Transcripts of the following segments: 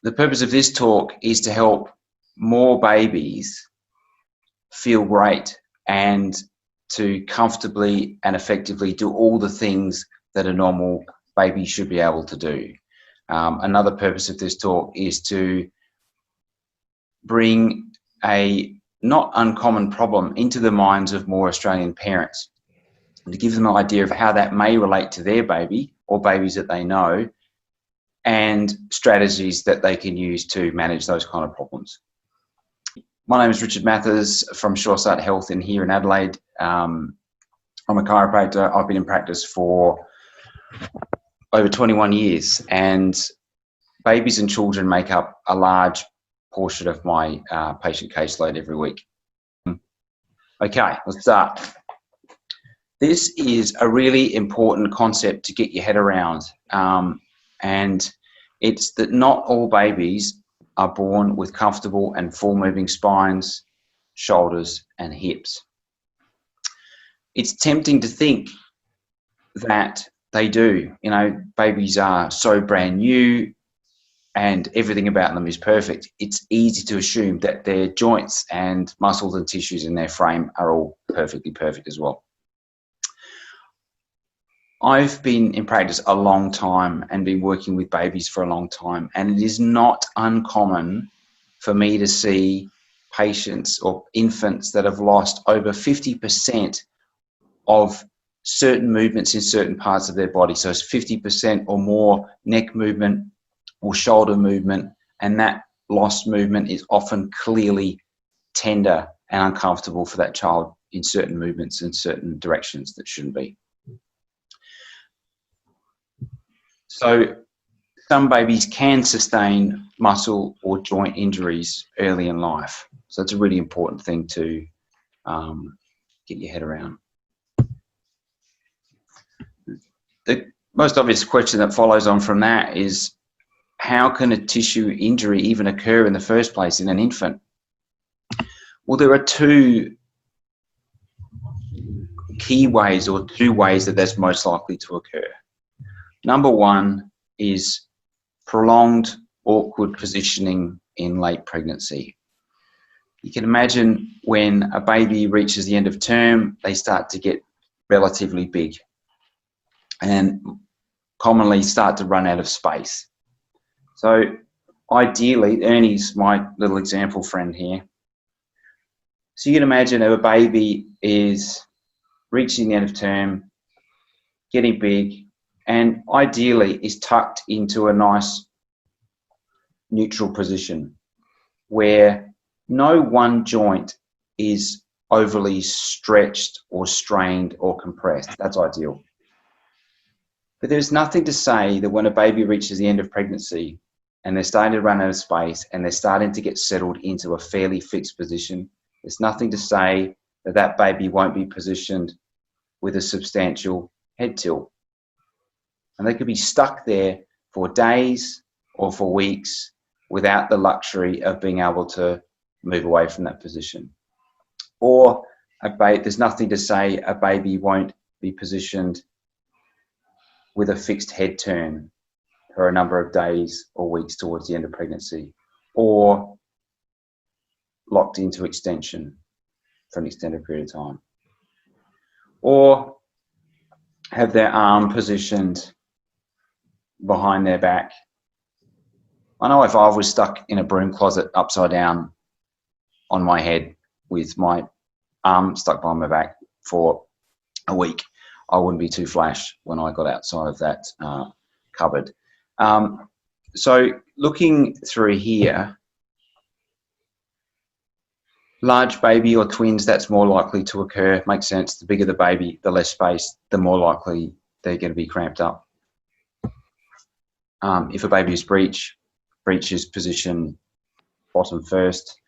the purpose of this talk is to help more babies feel great and to comfortably and effectively do all the things that a normal baby should be able to do. Another purpose of this talk is to bring a not uncommon problem into the minds of more Australian parents and to give them an idea of how that may relate to their baby or babies that they know, and strategies that they can use to manage those kind of problems. My name is Richard Mathers from Shoresight Health here in Adelaide. I'm a chiropractor. I've been in practice for over 21 years, and babies and children make up a large portion of my patient caseload every week. Okay, let's start. This is a really important concept to get your head around, and it's that not all babies are born with comfortable and full moving spines, shoulders and hips. It's tempting to think that they do. You know, babies are so brand new and everything about them is perfect. It's easy to assume that their joints and muscles and tissues in their frame are all perfectly perfect as well. I've been in practice a long time and been working with babies for a long time, and it is not uncommon for me to see patients or infants that have lost over 50% of certain movements in certain parts of their body. So it's 50% or more neck movement or shoulder movement, and that lost movement is often clearly tender and uncomfortable for that child in certain movements in certain directions that shouldn't be. So some babies can sustain muscle or joint injuries early in life. So it's a really important thing to get your head around. The most obvious question that follows on from that is, how can a tissue injury even occur in the first place in an infant? Well, there are two key ways, or two ways that that's most likely to occur. Number one is prolonged awkward positioning in late pregnancy. You can imagine when a baby reaches the end of term, they start to get relatively big and commonly start to run out of space. So ideally, Ernie's my little example friend here. So you can imagine if a baby is reaching the end of term, getting big, and ideally is tucked into a nice neutral position where no one joint is overly stretched or strained or compressed. That's ideal. But there's nothing to say that when a baby reaches the end of pregnancy and they're starting to run out of space and they're starting to get settled into a fairly fixed position, there's nothing to say that that baby won't be positioned with a substantial head tilt. And they could be stuck there for days or for weeks without the luxury of being able to move away from that position. Or there's nothing to say a baby won't be positioned with a fixed head turn for a number of days or weeks towards the end of pregnancy, or locked into extension for an extended period of time, or have their arm positioned behind their back. I know if I was stuck in a broom closet upside down on my head with my arm stuck behind my back for a week, I wouldn't be too flash when I got outside of that cupboard. So looking through here, large baby or twins, that's more likely to occur. Makes sense. The bigger the baby, the less space, the more likely they're going to be cramped up. If a baby is breaches position bottom first.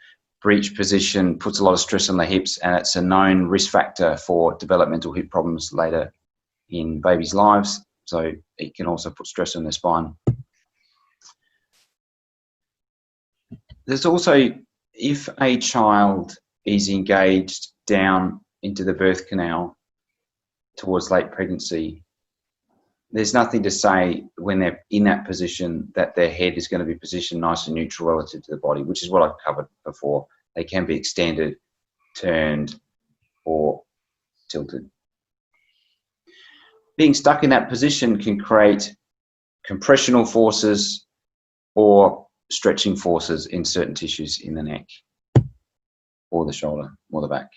Breech position puts a lot of stress on the hips, and it's a known risk factor for developmental hip problems later in babies' lives. So it can also put stress on their spine. There's also, if a child is engaged down into the birth canal towards late pregnancy, there's nothing to say when they're in that position that their head is going to be positioned nice and neutral relative to the body, which is what I've covered before. They can be extended, turned, or tilted. Being stuck in that position can create compressional forces or stretching forces in certain tissues in the neck or the shoulder or the back.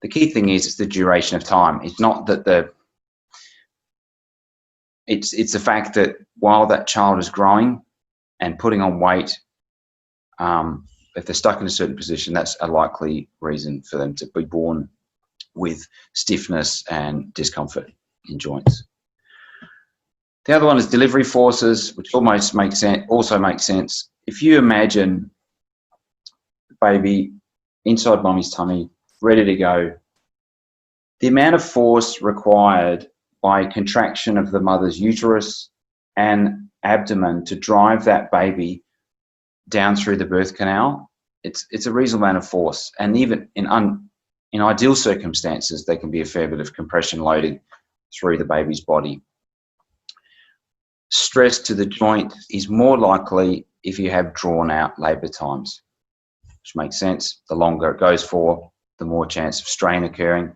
The key thing is it's the duration of time. It's not that it's the fact that while that child is growing and putting on weight, if they're stuck in a certain position, that's a likely reason for them to be born with stiffness and discomfort in joints. The other one is delivery forces, which also makes sense. If you imagine the baby inside mommy's tummy, ready to go, the amount of force required by contraction of the mother's uterus and abdomen to drive that baby down through the birth canal, it's a reasonable amount of force. And even in ideal circumstances, there can be a fair bit of compression loaded through the baby's body. Stress to the joint is more likely if you have drawn out labour times, which makes sense. The longer it goes for, the more chance of strain occurring.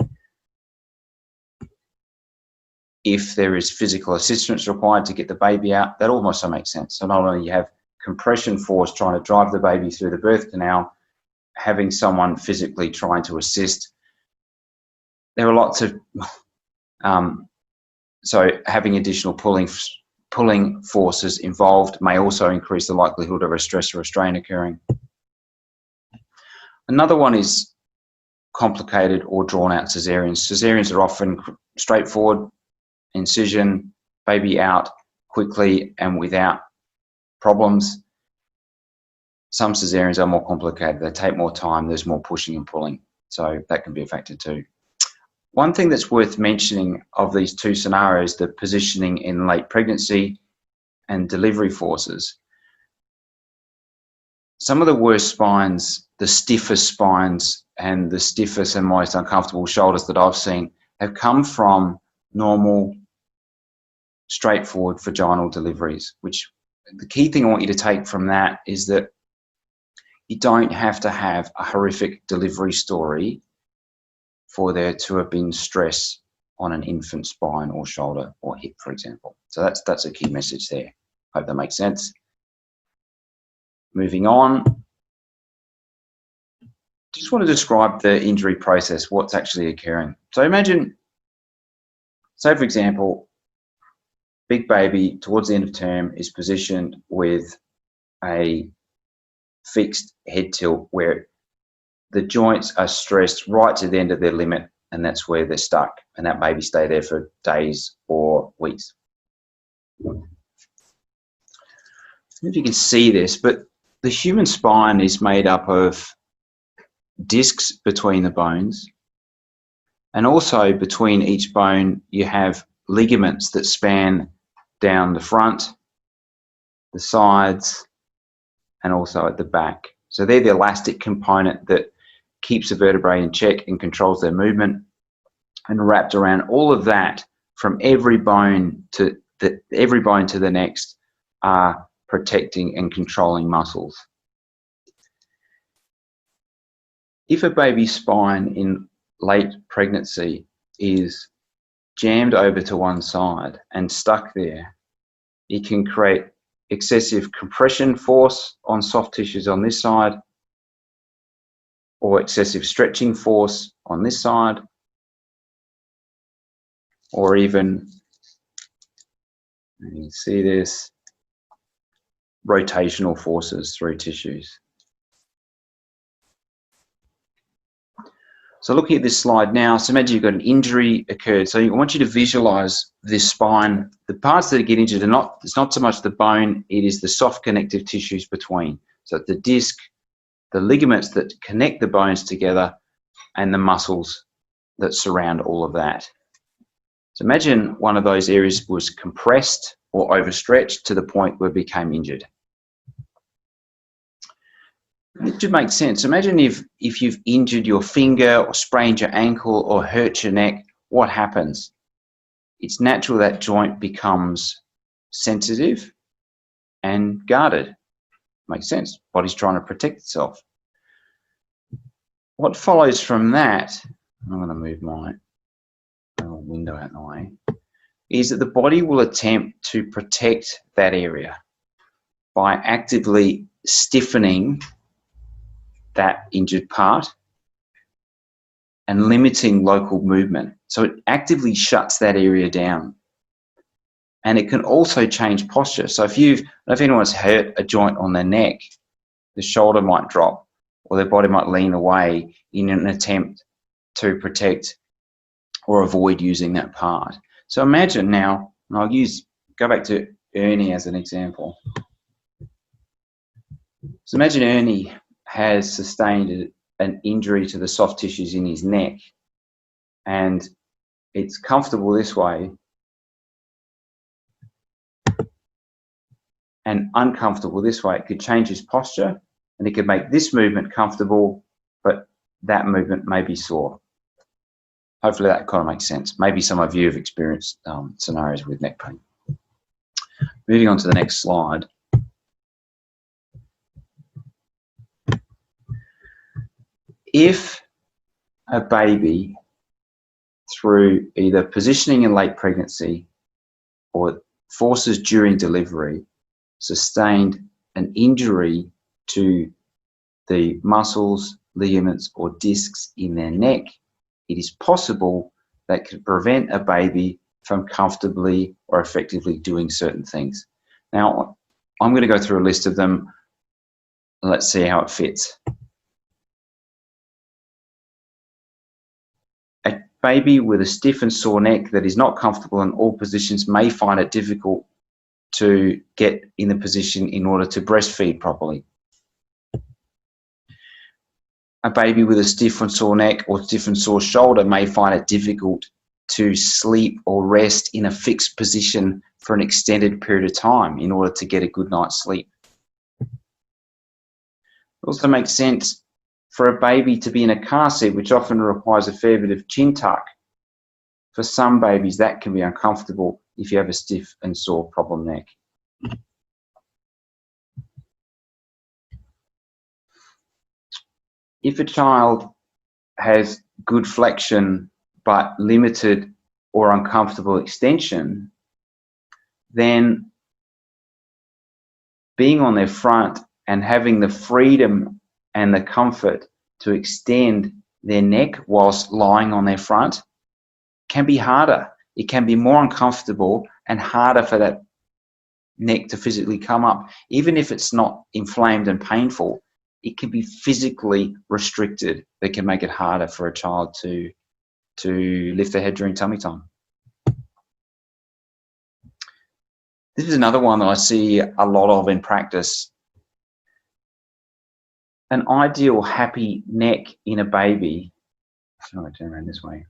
If there is physical assistance required to get the baby out, that also makes sense. So not only you have compression force trying to drive the baby through the birth canal, having someone physically trying to assist. There are lots of, so having additional pulling forces involved may also increase the likelihood of a stress or a strain occurring. Another one is complicated or drawn out cesareans. Cesareans are often straightforward, incision, baby out quickly and without problems. Some cesareans are more complicated. They take more time. There's more pushing and pulling. So that can be a factor too. One thing that's worth mentioning of these two scenarios, the positioning in late pregnancy and delivery forces, some of the worst spines, the stiffest spines and the stiffest and most uncomfortable shoulders that I've seen have come from normal, straightforward vaginal deliveries, which the key thing I want you to take from that is that you don't have to have a horrific delivery story for there to have been stress on an infant spine or shoulder or hip, for example. So that's a key message there. Hope that makes sense. Moving on. Just want to describe the injury process, what's actually occurring. So imagine, say for example, big baby towards the end of term is positioned with a fixed head tilt where the joints are stressed right to the end of their limit, and that's where they're stuck, and that baby stay there for days or weeks. I don't know if you can see this, but the human spine is made up of discs between the bones, and also between each bone you have ligaments that span down the front, the sides, and also at the back. So they're the elastic component that keeps the vertebrae in check and controls their movement. And wrapped around all of that, from every bone to the next, are protecting and controlling muscles. If a baby's spine in late pregnancy is jammed over to one side and stuck there, it can create excessive compression force on soft tissues on this side, or excessive stretching force on this side, or even, you can see this, rotational forces through tissues. So looking at this slide now, so imagine you've got an injury occurred. So I want you to visualize this spine. The parts that get injured it's not so much the bone, it is the soft connective tissues between. So the disc, the ligaments that connect the bones together, and the muscles that surround all of that. So imagine one of those areas was compressed or overstretched to the point where it became injured. It should make sense. Imagine if you've injured your finger or sprained your ankle or hurt your neck, what happens? it's natural that joint becomes sensitive and guarded. Makes sense. Body's trying to protect itself. What follows from that, I'm going to move my little window out of the way, is that the body will attempt to protect that area by actively stiffening that injured part and limiting local movement. So it actively shuts that area down. And it can also change posture. So if anyone's hurt a joint on their neck, the shoulder might drop or their body might lean away in an attempt to protect or avoid using that part. So imagine now, and I'll go back to Ernie as an example. So imagine Ernie has sustained an injury to the soft tissues in his neck, and it's comfortable this way and uncomfortable this way. It could change his posture, and it could make this movement comfortable, but that movement may be sore. Hopefully that kind of makes sense. Maybe some of you have experienced scenarios with neck pain. Moving on to the next slide. If a baby, through either positioning in late pregnancy or forces during delivery, sustained an injury to the muscles, ligaments, or discs in their neck, it is possible that could prevent a baby from comfortably or effectively doing certain things. Now, I'm going to go through a list of them. Let's see how it fits. A baby with a stiff and sore neck that is not comfortable in all positions may find it difficult to get in the position in order to breastfeed properly. A baby with a stiff and sore neck or stiff and sore shoulder may find it difficult to sleep or rest in a fixed position for an extended period of time in order to get a good night's sleep. It also makes sense for a baby to be in a car seat, which often requires a fair bit of chin tuck. For some babies, that can be uncomfortable if you have a stiff and sore problem neck. If a child has good flexion but limited or uncomfortable extension, then being on their front and having the freedom and the comfort to extend their neck whilst lying on their front can be harder. It can be more uncomfortable and harder for that neck to physically come up. Even if it's not inflamed and painful, it can be physically restricted. That can make it harder for a child to lift their head during tummy time. This is another one that I see a lot of in practice. An ideal happy neck in a baby, I'm going to turn around this way,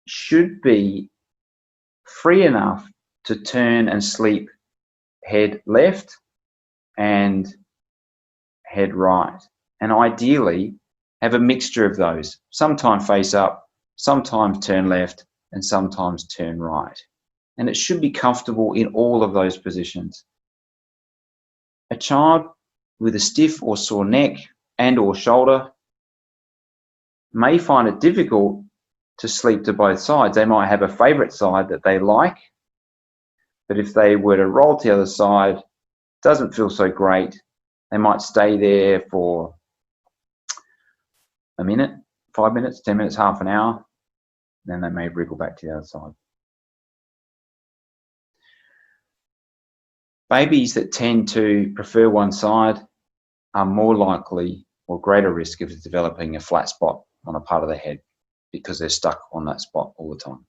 should be free enough to turn and sleep head left and head right, and ideally have a mixture of those. Sometimes face up, sometimes turn left, and sometimes turn right. And it should be comfortable in all of those positions. A child with a stiff or sore neck and or shoulder may find it difficult to sleep to both sides. They might have a favorite side that they like, but if they were to roll to the other side, doesn't feel so great. They might stay there for a minute, 5 minutes, 10 minutes, half an hour, then they may wriggle back to the other side. Babies that tend to prefer one side are more likely or greater risk of developing a flat spot on a part of the head because they're stuck on that spot all the time.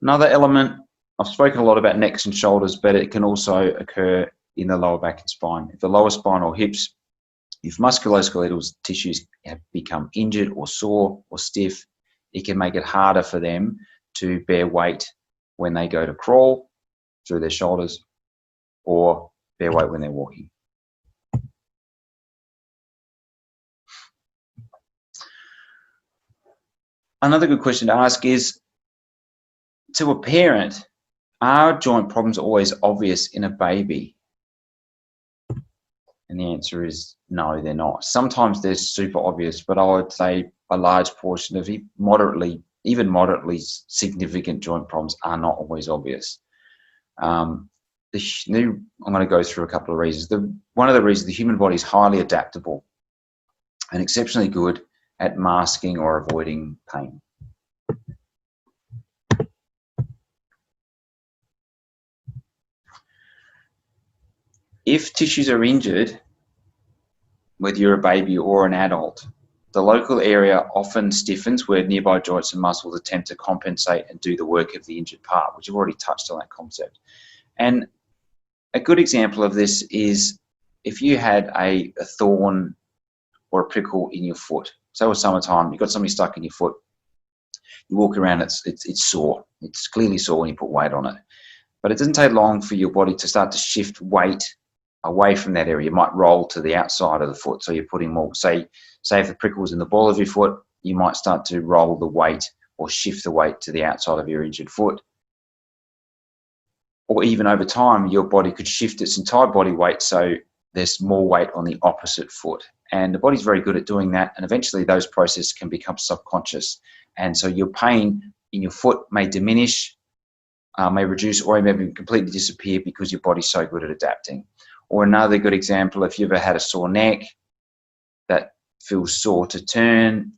Another element, I've spoken a lot about necks and shoulders, but it can also occur in the lower back and spine. If the lower spine or hips, if musculoskeletal tissues have become injured or sore or stiff, it can make it harder for them to bear weight when they go to crawl through their shoulders or bear weight when they're walking. Another good question to ask is, to a parent, are joint problems always obvious in a baby? And the answer is no, they're not. Sometimes they're super obvious, but I would say a large portion of even moderately significant joint problems are not always obvious. I'm going to go through a couple of reasons. One of the reasons, the human body is highly adaptable and exceptionally good at masking or avoiding pain. If tissues are injured, whether you're a baby or an adult, the local area often stiffens where nearby joints and muscles attempt to compensate and do the work of the injured part, which I've already touched on that concept. And a good example of this is if you had a thorn or a prickle in your foot. So it's summertime, you've got something stuck in your foot. You walk around, it's sore. It's clearly sore when you put weight on it. But it doesn't take long for your body to start to shift weight away from that area. You might roll to the outside of the foot, so you're putting more, say if the prickle was in the ball of your foot, you might start to roll the weight or shift the weight to the outside of your injured foot. Or even over time, your body could shift its entire body weight so there's more weight on the opposite foot. And the body's very good at doing that, and eventually those processes can become subconscious. And so your pain in your foot may diminish, may reduce, or maybe completely disappear because your body's so good at adapting. Or another good example, if you've ever had a sore neck that feels sore to turn,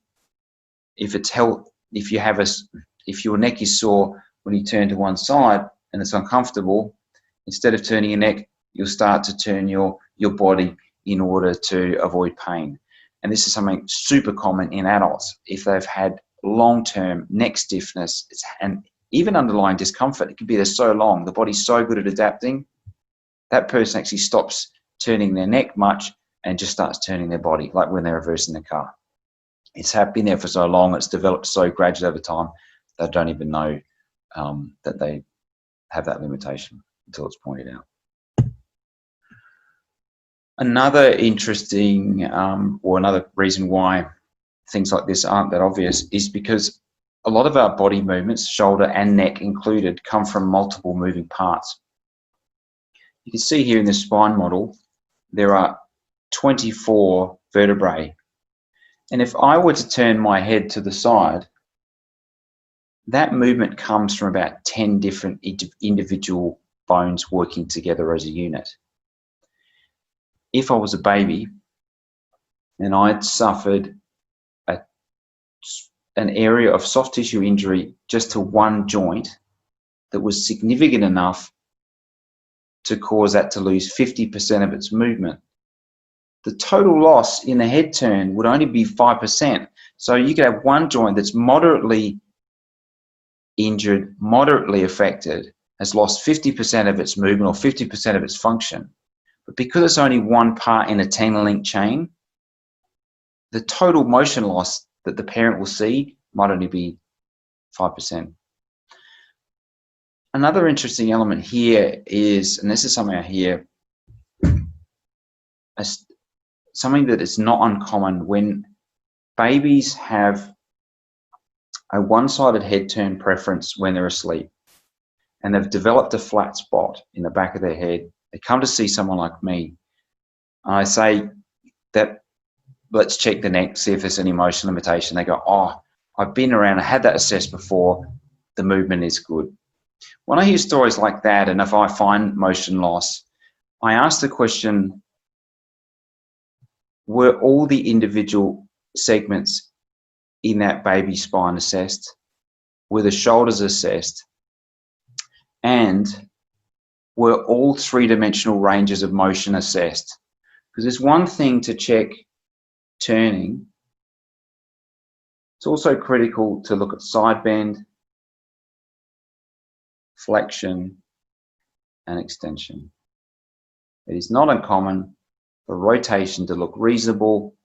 if your neck is sore when you turn to one side and it's uncomfortable, instead of turning your neck, you'll start to turn your body in order to avoid pain. And this is something super common in adults. If they've had long-term neck stiffness and even underlying discomfort, it could be there so long, the body's so good at adapting, that person actually stops turning their neck much and just starts turning their body, like when they're reversing the car. It's been there for so long, it's developed so gradually over time, they don't even know that they have that limitation until it's pointed out. Another interesting, or another reason why things like this aren't that obvious is because a lot of our body movements, shoulder and neck included, come from multiple moving parts. You can see here in this spine model, there are 24 vertebrae. And if I were to turn my head to the side, that movement comes from about 10 different individual bones working together as a unit. If I was a baby and I'd suffered an area of soft tissue injury just to one joint that was significant enough to cause that to lose 50% of its movement, the total loss in the head turn would only be 5%. So you could have one joint that's moderately injured, moderately affected, has lost 50% of its movement or 50% of its function. But because it's only one part in a 10-link chain, the total motion loss that the parent will see might only be 5%. Another interesting element here is, and this is something I hear, something that is not uncommon when babies have a one-sided head turn preference when they're asleep and they've developed a flat spot in the back of their head. They come to see someone like me and I say that, let's check the neck, see if there's any motion limitation. They go, oh, I've been around, I had that assessed before, the movement is good. When I hear stories like that, and if I find motion loss, I ask the question, were all the individual segments in that baby spine assessed? Were the shoulders assessed? And were all three-dimensional ranges of motion assessed? Because it's one thing to check turning. It's also critical to look at side bend, flexion, and extension. It is not uncommon for rotation to look reasonable,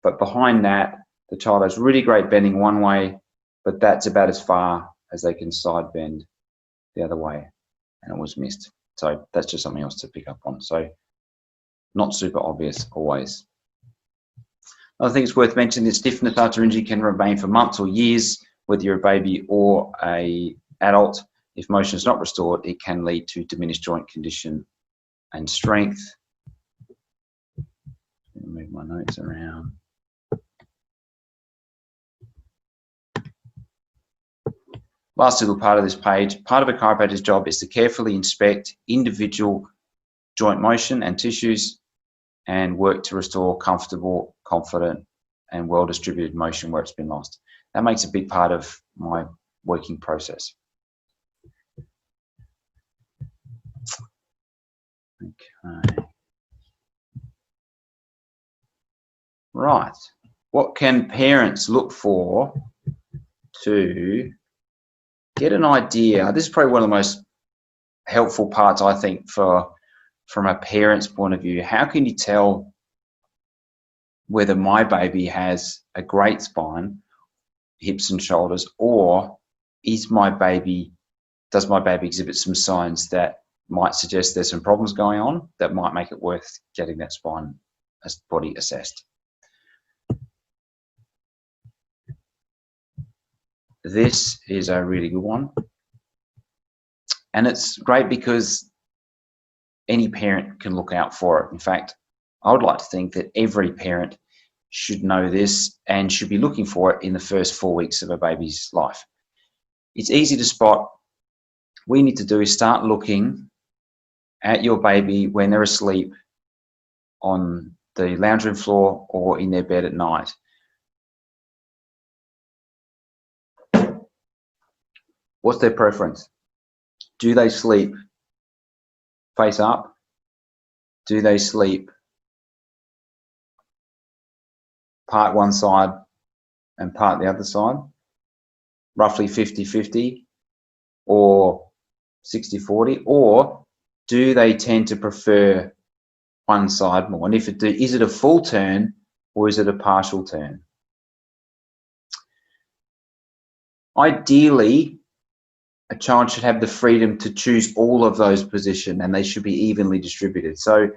but behind that, the child has really great bending one way, but that's about as far as they can side bend the other way, and it was missed. So that's just something else to pick up on. So not super obvious always. Another thing that's worth mentioning is stiffness after injury can remain for months or years whether you're a baby or a adult. If motion is not restored, it can lead to diminished joint condition and strength. Move my notes around. Last little part of this page, part of a chiropractor's job is to carefully inspect individual joint motion and tissues and work to restore comfortable, confident, and well-distributed motion where it's been lost. That makes a big part of my working process. Okay. Right. What can parents look for to get an idea? This is probably one of the most helpful parts, I think, from a parent's point of view. How can you tell whether my baby has a great spine, hips and shoulders, or does my baby exhibit some signs that might suggest there's some problems going on that might make it worth getting that spine body assessed? This is a really good one. And it's great because any parent can look out for it. In fact, I would like to think that every parent should know this and should be looking for it in the first 4 weeks of a baby's life. It's easy to spot. What you need to do is start looking at your baby when they're asleep on the lounge room floor or in their bed at night. What's their preference? Do they sleep face up? Do they sleep part one side and part the other side? Roughly 50-50 or 60-40? Or do they tend to prefer one side more? And if it is it a full turn or is it a partial turn? Ideally, a child should have the freedom to choose all of those positions, and they should be evenly distributed. So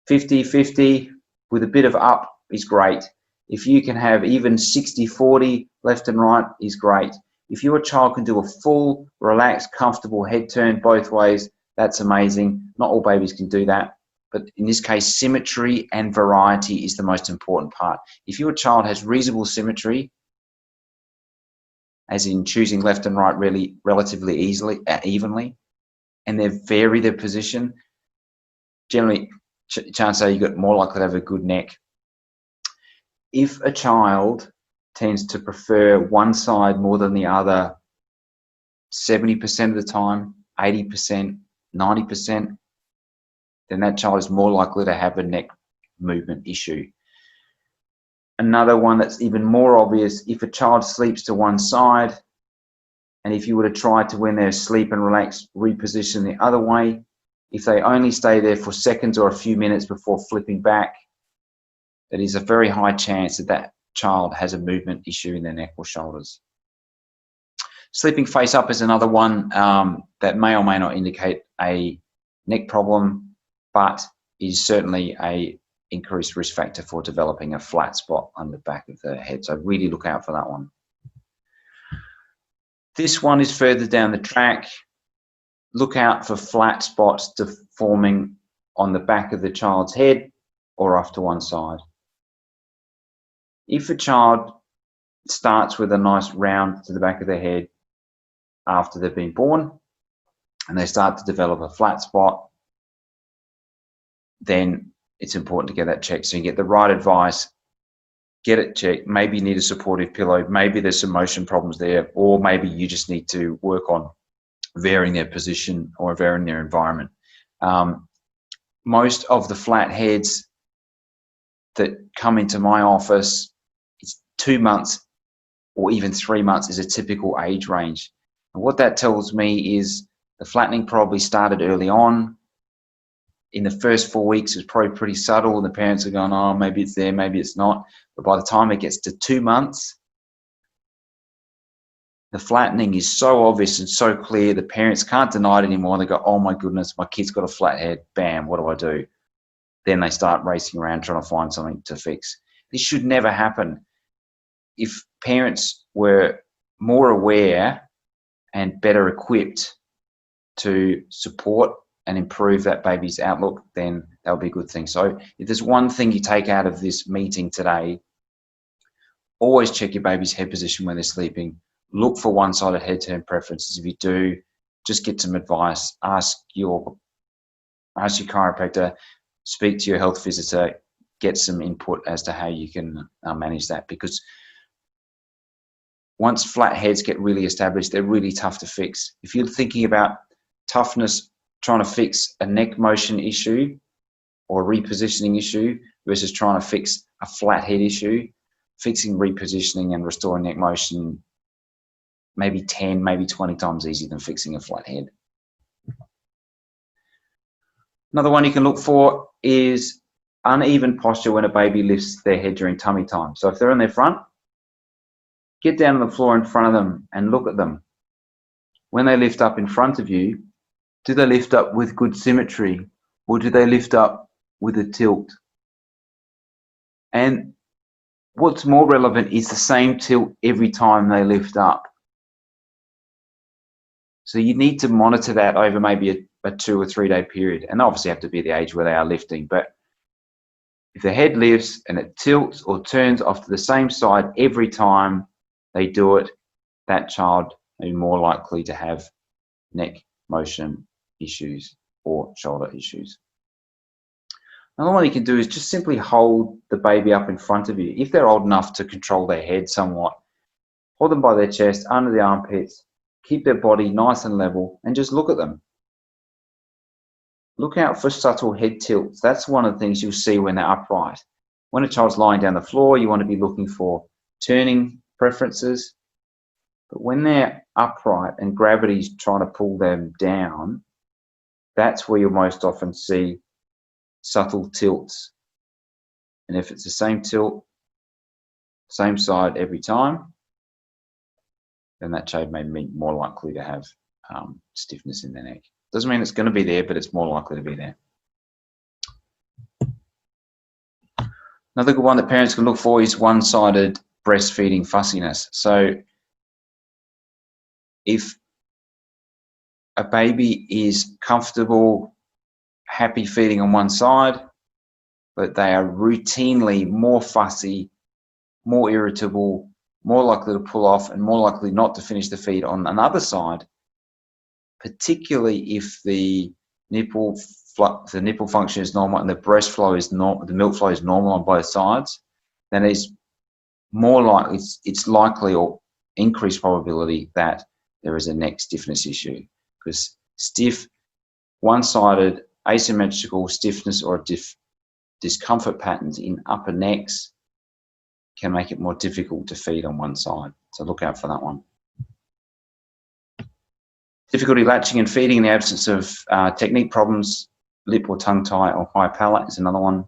50-50 with a bit of up is great. If you can have even 60-40 left and right is great. If your child can do a full, relaxed, comfortable head turn both ways, that's amazing. Not all babies can do that. But in this case, symmetry and variety is the most important part. If your child has reasonable symmetry, as in choosing left and right really relatively evenly, and they vary their position, generally chances are you've got more likely to have a good neck. If a child tends to prefer one side more than the other 70% of the time, 80%, 90%, then that child is more likely to have a neck movement issue. Another one that's even more obvious, if a child sleeps to one side, and if you were to try to, when they're asleep and relaxed, reposition the other way, if they only stay there for seconds or a few minutes before flipping back, it is a very high chance that that child has a movement issue in their neck or shoulders. Sleeping face up is another one that may or may not indicate a neck problem, but is certainly a increased risk factor for developing a flat spot on the back of the head. So really look out for that one. This one is further down the track. Look out for flat spots forming on the back of the child's head or off to one side. If a child starts with a nice round to the back of their head after they've been born and they start to develop a flat spot, then it's important to get that checked so you get the right advice, get it checked. Maybe you need a supportive pillow, maybe there's some motion problems there, or maybe you just need to work on varying their position or varying their environment. Most of the flat heads that come into my office, it's 2 months or even 3 months is a typical age range. And what that tells me is the flattening probably started early on. In the first 4 weeks, it's probably pretty subtle, and the parents are going, oh, maybe it's there, maybe it's not. But by the time it gets to 2 months, the flattening is so obvious and so clear, the parents can't deny it anymore. They go, oh my goodness, my kid's got a flat head. Bam, what do I do? Then they start racing around trying to find something to fix. This should never happen. If parents were more aware and better equipped to support and improve that baby's outlook, then that'll be a good thing. So if there's one thing you take out of this meeting today, always check your baby's head position when they're sleeping. Look for one-sided head turn preferences. If you do, just get some advice. Ask your chiropractor, speak to your health visitor, get some input as to how you can manage that, because once flat heads get really established, they're really tough to fix. If you're thinking about toughness, trying to fix a neck motion issue or a repositioning issue versus trying to fix a flat head issue, fixing repositioning and restoring neck motion maybe 10, maybe 20 times easier than fixing a flat head. Another one you can look for is uneven posture when a baby lifts their head during tummy time. So if they're on their front, get down on the floor in front of them and look at them. When they lift up in front of you, do they lift up with good symmetry, or do they lift up with a tilt? And what's more relevant is the same tilt every time they lift up. So you need to monitor that over maybe a 2 or 3 day period. And obviously have to be the age where they are lifting. But if the head lifts and it tilts or turns off to the same side every time they do it, that child may be more likely to have neck motion issues or shoulder issues. Another one you can do is just simply hold the baby up in front of you. If they're old enough to control their head somewhat, hold them by their chest, under the armpits, keep their body nice and level, and just look at them. Look out for subtle head tilts. That's one of the things you'll see when they're upright. When a child's lying down the floor, you want to be looking for turning preferences. But when they're upright and gravity's trying to pull them down, that's where you'll most often see subtle tilts. And if it's the same tilt, same side every time, then that child may be more likely to have stiffness in their neck. Doesn't mean it's going to be there, but it's more likely to be there. Another good one that parents can look for is one-sided breastfeeding fussiness. So if a baby is comfortable, happy feeding on one side, but they are routinely more fussy, more irritable, more likely to pull off, and more likely not to finish the feed on another side, particularly if the nipple function is normal and the breast flow is normal, the milk flow is normal on both sides, then it's more likely, it's likely or increased probability that there is a neck stiffness issue, because stiff, one-sided, asymmetrical stiffness or discomfort patterns in upper necks can make it more difficult to feed on one side. So look out for that one. Difficulty latching and feeding in the absence of technique problems, lip or tongue tie or high palate is another one.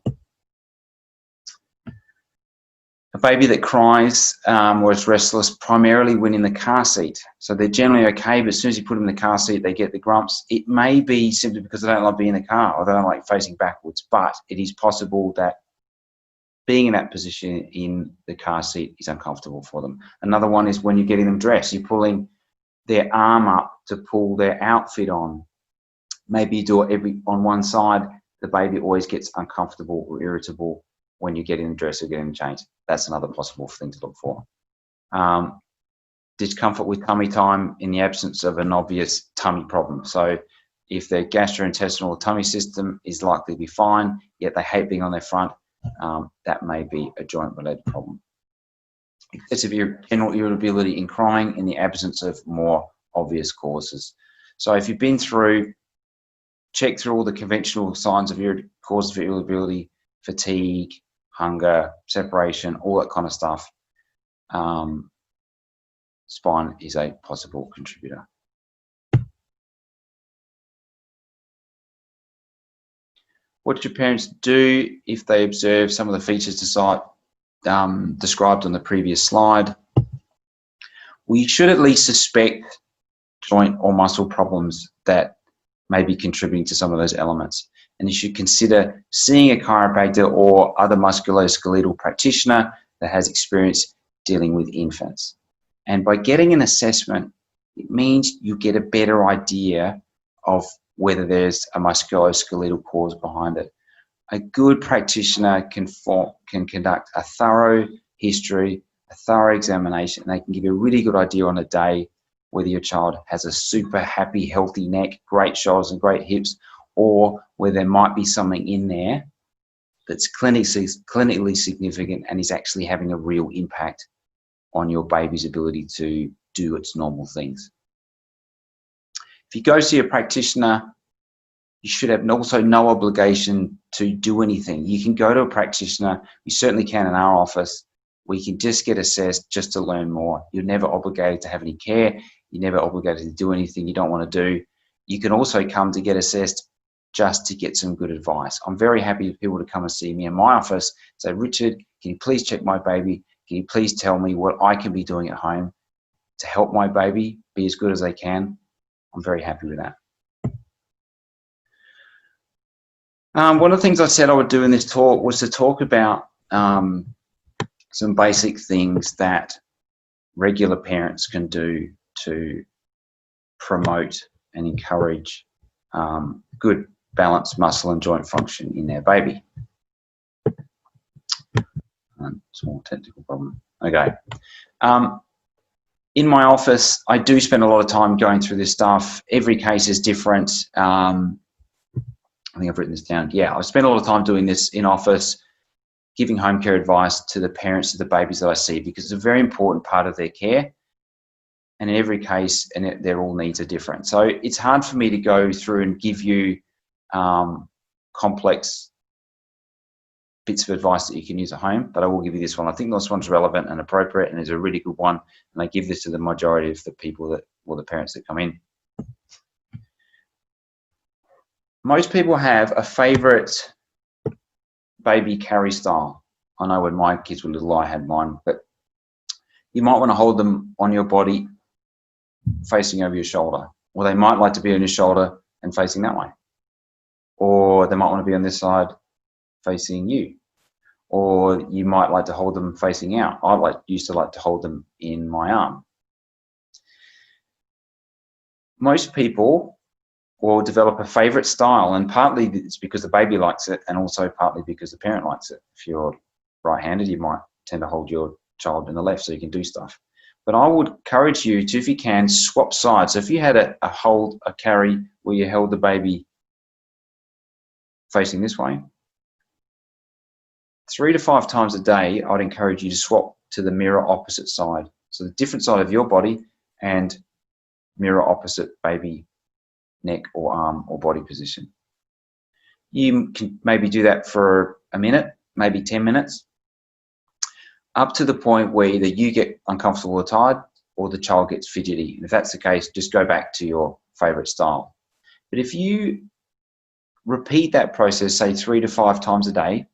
A baby that cries or is restless primarily when in the car seat. So they're generally okay, but as soon as you put them in the car seat, they get the grumps. It may be simply because they don't like being in the car or they don't like facing backwards, but it is possible that being in that position in the car seat is uncomfortable for them. Another one is when you're getting them dressed, you're pulling their arm up to pull their outfit on. Maybe you do it on one side, the baby always gets uncomfortable or irritable when you're getting them dressed or getting them changed. That's another possible thing to look for. Discomfort with tummy time in the absence of an obvious tummy problem. So if their gastrointestinal or tummy system is likely to be fine, yet they hate being on their front, that may be a joint-related problem. Excessive general irritability in crying in the absence of more obvious causes. So if you've been through, check through all the conventional signs of causes of irritability, fatigue, hunger, separation, all that kind of stuff. Spine is a possible contributor. What should parents do if they observe some of the features described on the previous slide? We should at least suspect joint or muscle problems that may be contributing to some of those elements. And you should consider seeing a chiropractor or other musculoskeletal practitioner that has experience dealing with infants. And by getting an assessment, it means you get a better idea of whether there's a musculoskeletal cause behind it. A good practitioner can conduct a thorough history, a thorough examination, and they can give you a really good idea on a day whether your child has a super happy, healthy neck, great shoulders and great hips, or where there might be something in there that's clinically significant and is actually having a real impact on your baby's ability to do its normal things. If you go see a practitioner, you should have also no obligation to do anything. You can go to a practitioner. We certainly can in our office. We can just get assessed just to learn more. You're never obligated to have any care. You're never obligated to do anything you don't want to do. You can also come to get assessed just to get some good advice. I'm very happy for people to come and see me in my office, say, Richard, can you please check my baby? Can you please tell me what I can be doing at home to help my baby be as good as they can? I'm very happy with that. One of the things I said I would do in this talk was to talk about some basic things that regular parents can do to promote and encourage good balanced muscle and joint function in their baby. Small technical problem. Okay. In my office, I do spend a lot of time going through this stuff. Every case is different. I think I've written this down. Yeah, I spend a lot of time doing this in office, giving home care advice to the parents of the babies that I see, because it's a very important part of their care. And in every case, and their all needs are different. So it's hard for me to go through and give you complex bits of advice that you can use at home, but I will give you this one. I think this one's relevant and appropriate and is a really good one. And I give this to the majority of the people that, or the parents that come in. Most people have a favorite baby carry style. I know when my kids were little, I had mine, but you might want to hold them on your body facing over your shoulder, or they might like to be on your shoulder and facing that way, or they might want to be on this side facing you, or you might like to hold them facing out. I used to like to hold them in my arm. Most people will develop a favorite style, and partly it's because the baby likes it, and also partly because the parent likes it. If you're right-handed, you might tend to hold your child in the left so you can do stuff. But I would encourage you to, if you can, swap sides. So if you had a carry where you held the baby facing this way, 3 to 5 times a day, I'd encourage you to swap to the mirror opposite side. So the different side of your body and mirror opposite baby neck or arm or body position. You can maybe do that for a minute, maybe 10 minutes, up to the point where either you get uncomfortable or tired or the child gets fidgety. And if that's the case, just go back to your favorite style. But if you repeat that process, say 3 to 5 times a day,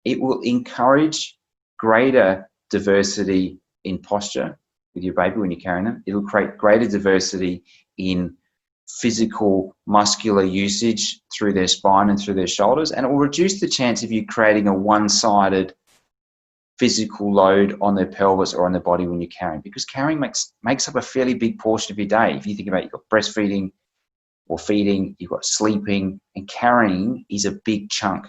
it will encourage greater diversity in posture with your baby when you're carrying them. It'll create greater diversity in physical muscular usage through their spine and through their shoulders, and it will reduce the chance of you creating a one-sided physical load on their pelvis or on their body when you're carrying, because carrying makes up a fairly big portion of your day. If you think about it, you've got breastfeeding or feeding, you've got sleeping, and carrying is a big chunk.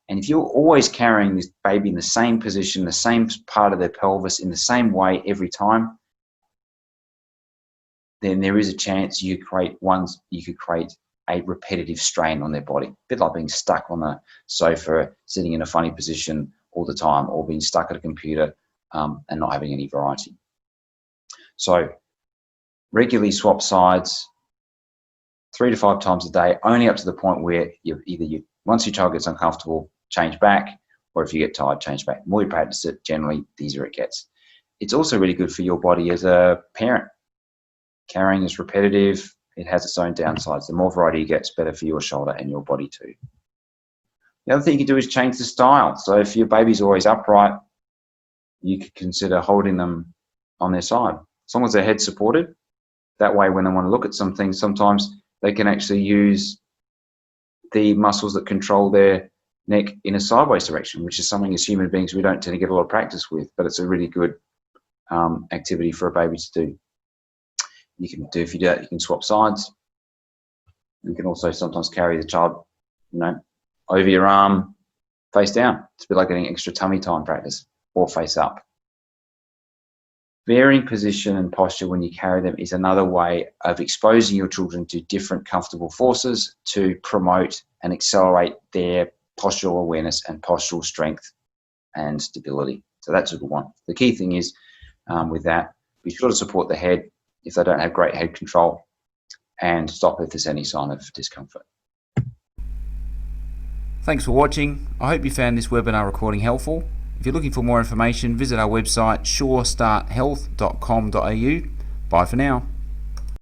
And if you're always carrying this baby in the same position, the same part of their pelvis, in the same way every time, then there is a chance you could create a repetitive strain on their body. A bit like being stuck on the sofa, sitting in a funny position all the time, or being stuck at a computer and not having any variety. So regularly swap sides 3 to 5 times a day, only up to the point where once your child gets uncomfortable, change back, or if you get tired, change back. The more you practice it, generally, the easier it gets. It's also really good for your body as a parent. Carrying is repetitive. It has its own downsides. The more variety you get, it's better for your shoulder and your body too. The other thing you can do is change the style. So if your baby's always upright, you could consider holding them on their side. As long as their head's supported, that way when they want to look at something, sometimes they can actually use the muscles that control their neck in a sideways direction, which is something as human beings we don't tend to get a lot of practice with, but it's a really good activity for a baby to do. You can do, if you do that, you can swap sides. You can also sometimes carry the child, over your arm, face down. It's a bit like getting extra tummy time practice, or face up. Varying position and posture when you carry them is another way of exposing your children to different comfortable forces to promote and accelerate their postural awareness and postural strength and stability. So that's a good one. The key thing is with that, be sure to support the head if they don't have great head control, and stop if there's any sign of discomfort. Thanks for watching. I hope you found this webinar recording helpful. If you're looking for more information, visit our website surestarthealth.com.au. Bye for now.